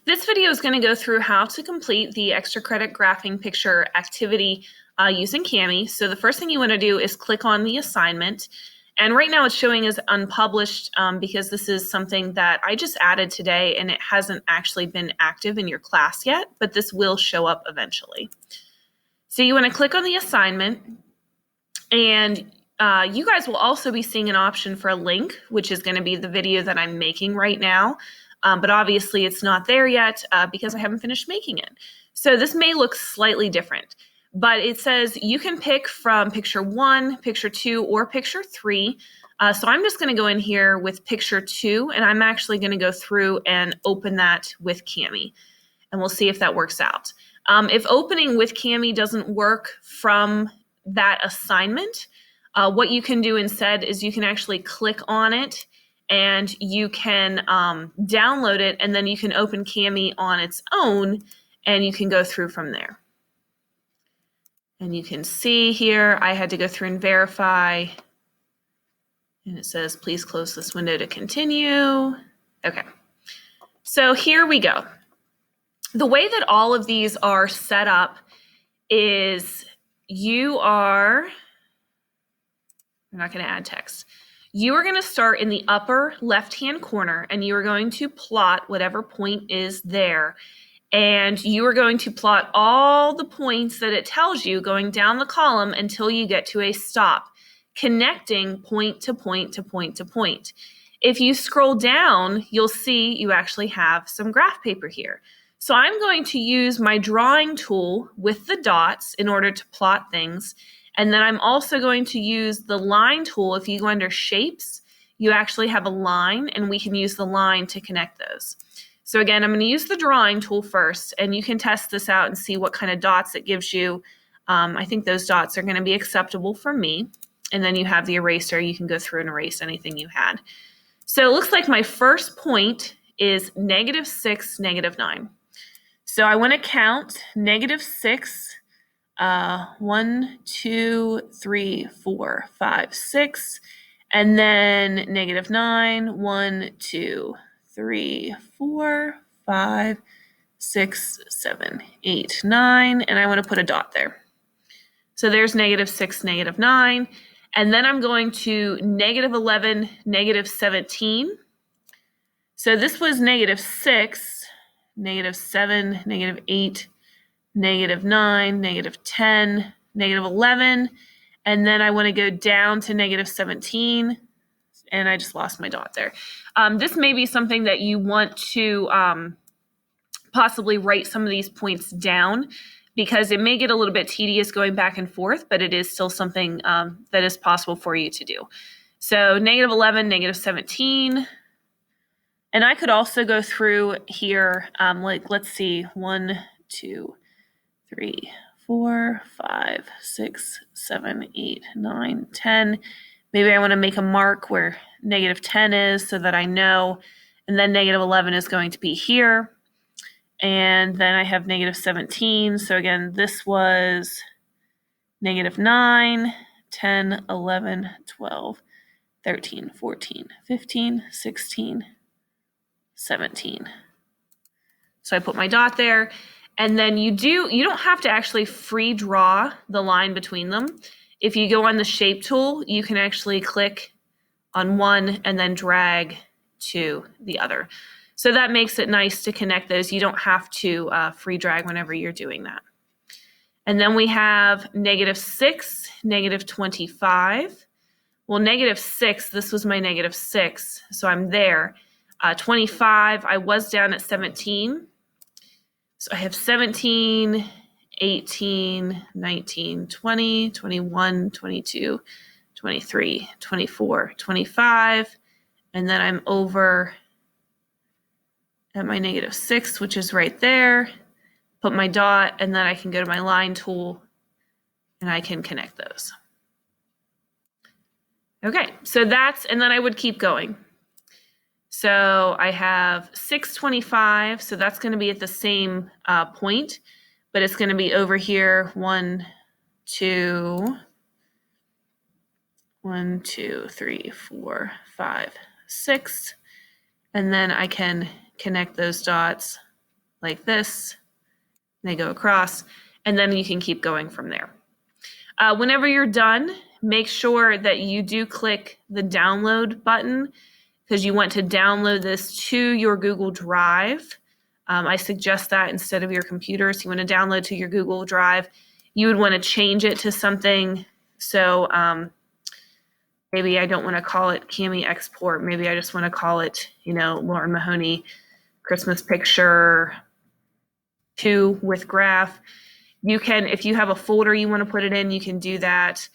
This video is going to go through how to complete the extra credit graphing picture activity using Kami. So the first thing you want to do is click on the assignment. And right now it's showing as unpublished because this is something that I just added today and it hasn't actually been active in your class yet, but this will show up eventually. So you want to click on the assignment, and you guys will also be seeing an option for a link, which is going to be the video that I'm making right now. But obviously it's not there yet because I haven't finished making it. So this may look slightly different, but it says you can pick from picture 1, picture 2, or picture 3. So I'm just going to go in here with picture 2, and I'm actually going to go through and open that with Kami, and we'll see if that works out. If opening with Kami doesn't work from that assignment, what you can do instead is you can actually click on it and you can download it, and then you can open Kami on its own and you can go through from there. And you can see here I had to go through and verify, and it says please close this window to continue. Okay, so here we go. The way that all of these are set up is I'm not going to add text. You are going to start in the upper left-hand corner, and you are going to plot whatever point is there. And you are going to plot all the points that it tells you going down the column until you get to a stop, connecting point to point to point to point. If you scroll down, you'll see you actually have some graph paper here. So I'm going to use my drawing tool with the dots in order to plot things. And then I'm also going to use the line tool. If you go under shapes, you actually have a line, and we can use the line to connect those. So again, I'm going to use the drawing tool first, and you can test this out and see what kind of dots it gives you. I think those dots are going to be acceptable for me. And then you have the eraser. You can go through and erase anything you had. So it looks like my first point is -6, -9. So I want to count -6. 1, 2, 3, 4, 5, 6, and then -9. 1, 2, 3, 4, 5, 6, 7, 8, 9, and I want to put a dot there. So there's -6, -9, and then I'm going to -11, -17. So this was -6, -7, -8, -9, -10, -11, and then I want to go down to -17, and I just lost my dot there. This may be something that you want to possibly write some of these points down, because it may get a little bit tedious going back and forth, but it is still something that is possible for you to do. So -11, -17, and I could also go through here, like let's see, 1, 2, 3, 4, 5, 6, 7, 8, 9, 10. Maybe I want to make a mark where -10 is so that I know, and then -11 is going to be here. And then I have -17. So again, this was -9, 10, 11, 12, 13, 14, 15, 16, 17. So I put my dot there. And then you don't have to actually free draw the line between them. If you go on the shape tool, you can actually click on one and then drag to the other. So that makes it nice to connect those. You don't have to free drag whenever you're doing that. And then we have -6, -25. Well, -6, this was my -6, so I'm there. 25, I was down at 17. So I have 17, 18, 19, 20, 21, 22, 23, 24, 25, and then I'm over at my -6, which is right there, put my dot, and then I can go to my line tool and I can connect those. Okay, so and then I would keep going. So I have 625, so that's going to be at the same point, but it's going to be over here, 1, 2, 3, 4, 5, 6, and then I can connect those dots like this. They go across, and then you can keep going from there. Whenever you're done, make sure that you do click the download button because you want to download this to your Google Drive. I suggest that instead of your computer. So you want to download to your Google Drive. You would want to change it to something. So maybe I don't want to call it Cami Export. Maybe I just want to call it, Lauren Mahoney Christmas Picture 2 with graph. You can, if you have a folder you want to put it in, you can do that.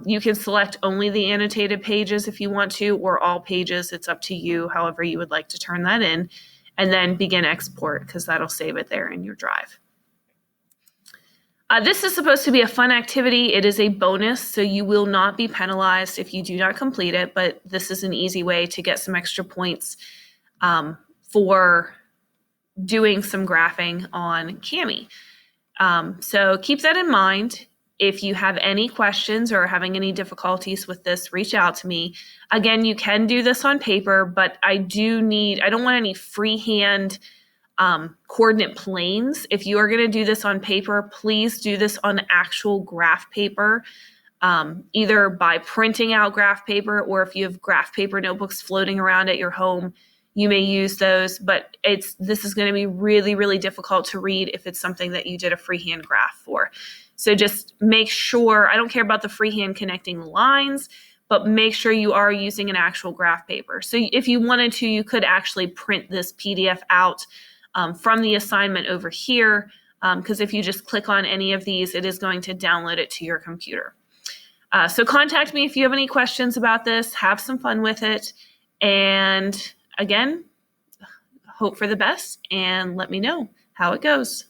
You can select only the annotated pages if you want to, or all pages. It's up to you, however you would like to turn that in, and then begin export because that'll save it there in your drive. This is supposed to be a fun activity. It is a bonus, so you will not be penalized if you do not complete it, but this is an easy way to get some extra points for doing some graphing on Cami. So keep that in mind. If you have any questions or having any difficulties with this, reach out to me. Again, you can do this on paper, but I don't want any freehand coordinate planes. If you are going to do this on paper, please do this on actual graph paper, either by printing out graph paper, or if you have graph paper notebooks floating around at your home, you may use those, but this is going to be really, really difficult to read if it's something that you did a freehand graph for. So just make sure, I don't care about the freehand connecting lines, but make sure you are using an actual graph paper. So if you wanted to, you could actually print this PDF out from the assignment over here, because if you just click on any of these, it is going to download it to your computer. So contact me if you have any questions about this. Have some fun with it. And again, hope for the best and let me know how it goes.